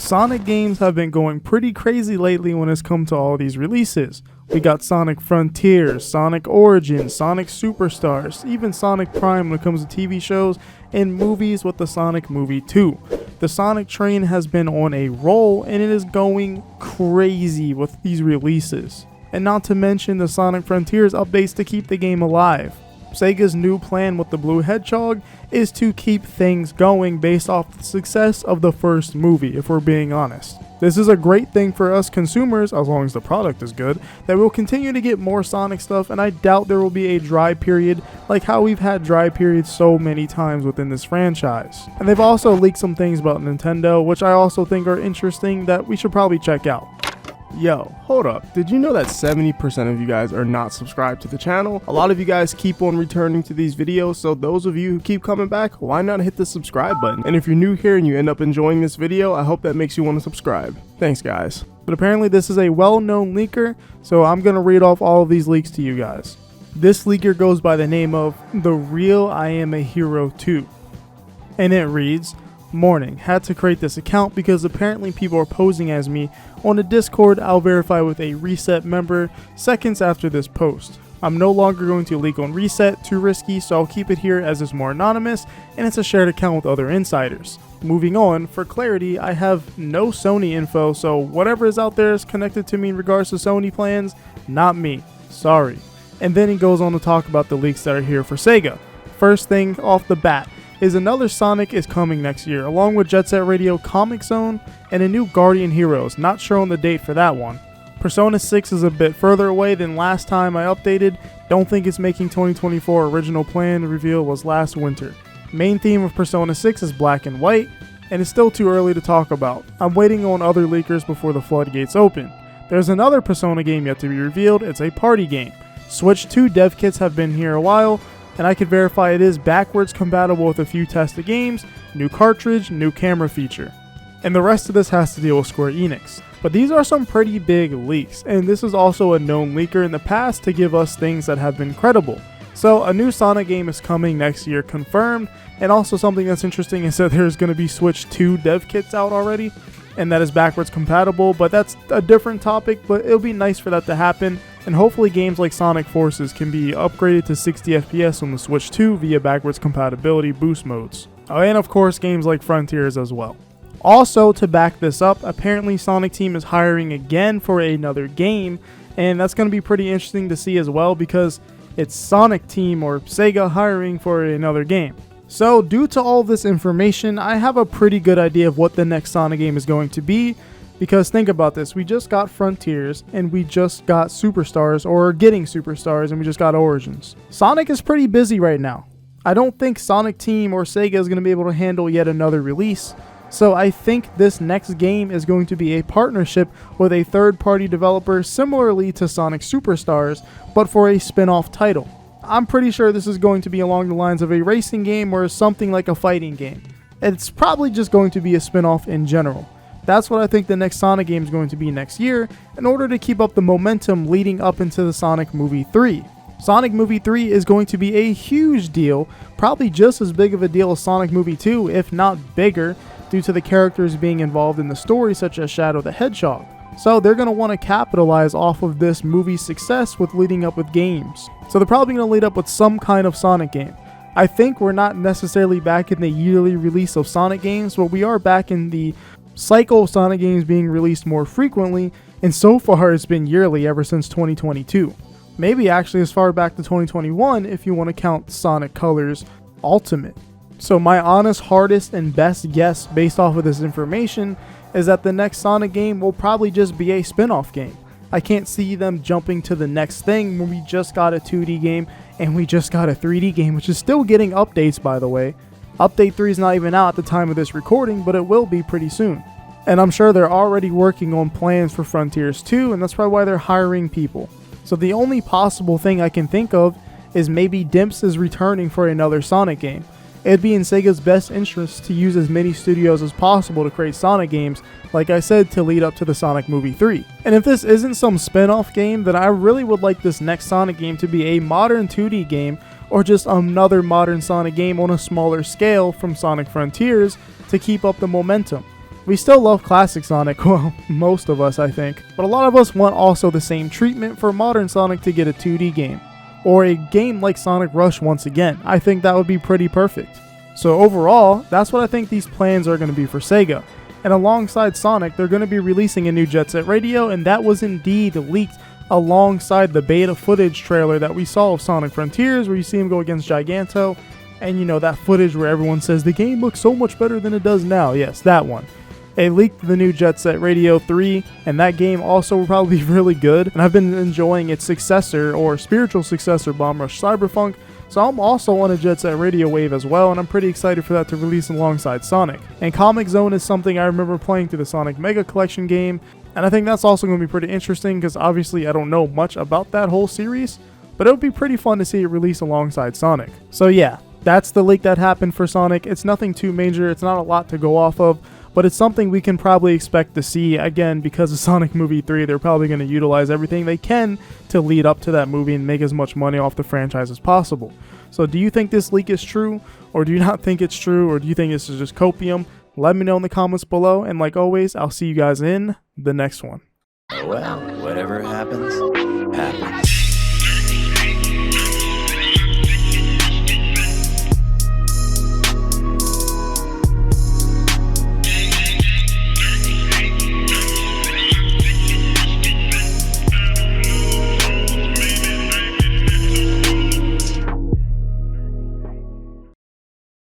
Sonic games have been going pretty crazy lately when it's come to all these releases. We got Sonic Frontiers, Sonic Origins, Sonic Superstars, even Sonic Prime when it comes to TV shows and movies with the Sonic Movie 2. The Sonic train has been on a roll and it is going crazy with these releases. And not to mention the Sonic Frontiers updates to keep the game alive. Sega's new plan with the Blue Hedgehog is to keep things going based off the success of the first movie, if we're being honest. This is a great thing for us consumers, as long as the product is good, that we'll continue to get more Sonic stuff, and I doubt there will be a dry period like how we've had dry periods so many times within this franchise. And they've also leaked some things about Nintendo, which I also think are interesting that we should probably check out. Yo, hold up. Did you know that 70% of you guys are not subscribed to the channel? A lot of you guys keep on returning to these videos, so those of you who keep coming back, why not hit the subscribe button? And if you're new here and you end up enjoying this video, I hope that makes you want to subscribe. Thanks, guys. But apparently this is a well-known leaker, so I'm going to read off all of these leaks to you guys. This leaker goes by the name of The Real I Am a Hero 2. And it reads, "Morning, had to create this account because apparently people are posing as me on a Discord. I'll verify with a Reset member seconds after this post. I'm no longer going to leak on Reset, too risky, so I'll keep it here as it's more anonymous and it's a shared account with other insiders. Moving on, for clarity, I have no Sony info, so whatever is out there is connected to me in regards to Sony plans, not me. Sorry." And then he goes on to talk about the leaks that are here for Sega. First thing off the bat is another Sonic is coming next year, along with Jet Set Radio Comic Zone and a new Guardian Heroes, not sure on the date for that one. Persona 6 is a bit further away than last time I updated, don't think it's making 2024. Original plan reveal was last winter. Main theme of Persona 6 is black and white, and it's still too early to talk about. I'm waiting on other leakers before the floodgates open. There's another Persona game yet to be revealed, it's a party game. Switch 2 dev kits have been here a while, and I could verify it is backwards compatible with a few tested games, new cartridge, new camera feature. And the rest of this has to deal with Square Enix. But these are some pretty big leaks, and this is also a known leaker in the past to give us things that have been credible. So a new Sonic game is coming next year confirmed, and also something that's interesting is that there's going to be Switch 2 dev kits out already, and that is backwards compatible, but that's a different topic, but it'll be nice for that to happen. And hopefully games like Sonic Forces can be upgraded to 60 FPS on the Switch 2 via backwards compatibility boost modes. Oh, and of course games like Frontiers as well. Also, to back this up, apparently Sonic Team is hiring again for another game, and that's going to be pretty interesting to see as well because it's Sonic Team or Sega hiring for another game. So due to all this information, I have a pretty good idea of what the next Sonic game is going to be. Because think about this, we just got Frontiers, and we just got Superstars, or getting Superstars, and we just got Origins. Sonic is pretty busy right now. I don't think Sonic Team or Sega is going to be able to handle yet another release, so I think this next game is going to be a partnership with a third-party developer similarly to Sonic Superstars, but for a spin-off title. I'm pretty sure this is going to be along the lines of a racing game or something like a fighting game. It's probably just going to be a spin-off in general. That's what I think the next Sonic game is going to be next year in order to keep up the momentum leading up into the Sonic Movie 3. Sonic Movie 3 is going to be a huge deal, probably just as big of a deal as Sonic Movie 2, if not bigger, due to the characters being involved in the story such as Shadow the Hedgehog. So they're going to want to capitalize off of this movie's success with leading up with games. So they're probably going to lead up with some kind of Sonic game. I think we're not necessarily back in the yearly release of Sonic games, but we are back in the cycle of Sonic games being released more frequently, and so far it's been yearly ever since 2022. Maybe actually as far back to 2021 if you want to count Sonic Colors Ultimate. So my honest, hardest, and best guess based off of this information is that the next Sonic game will probably just be a spin-off game. I can't see them jumping to the next thing when we just got a 2D game and we just got a 3D game, which is still getting updates, by the way. Update 3 is not even out at the time of this recording, but it will be pretty soon. And I'm sure they're already working on plans for Frontiers 2, and that's probably why they're hiring people. So the only possible thing I can think of is maybe Dimps is returning for another Sonic game. It'd be in Sega's best interest to use as many studios as possible to create Sonic games, like I said, to lead up to the Sonic Movie 3. And if this isn't some spin-off game, then I really would like this next Sonic game to be a modern 2D game, or just another modern Sonic game on a smaller scale from Sonic Frontiers to keep up the momentum. We still love classic Sonic, well, most of us I think, but a lot of us want also the same treatment for modern Sonic to get a 2D game, or a game like Sonic Rush once again. I think that would be pretty perfect. So overall, that's what I think these plans are going to be for Sega. And alongside Sonic, they're going to be releasing a new Jet Set Radio, and that was indeed leaked alongside the beta footage trailer that we saw of Sonic Frontiers, where you see him go against Giganto, and you know, that footage where everyone says the game looks so much better than it does now. Yes, that one. It leaked the new Jet Set Radio 3, and that game also will probably be really good, and I've been enjoying its successor, or spiritual successor, Bomb Rush Cyberpunk, so I'm also on a Jet Set Radio wave as well, and I'm pretty excited for that to release alongside Sonic. And Comic Zone is something I remember playing through the Sonic Mega Collection game, and I think that's also going to be pretty interesting, because obviously I don't know much about that whole series, but it would be pretty fun to see it release alongside Sonic. So yeah, that's the leak that happened for Sonic. It's nothing too major, it's not a lot to go off of, but it's something we can probably expect to see. Again, because of Sonic Movie 3, they're probably going to utilize everything they can to lead up to that movie and make as much money off the franchise as possible. So do you think this leak is true, or do you not think it's true, or do you think this is just copium? Let me know in the comments below, and like always, I'll see you guys in the next one. Well, whatever happens, happens.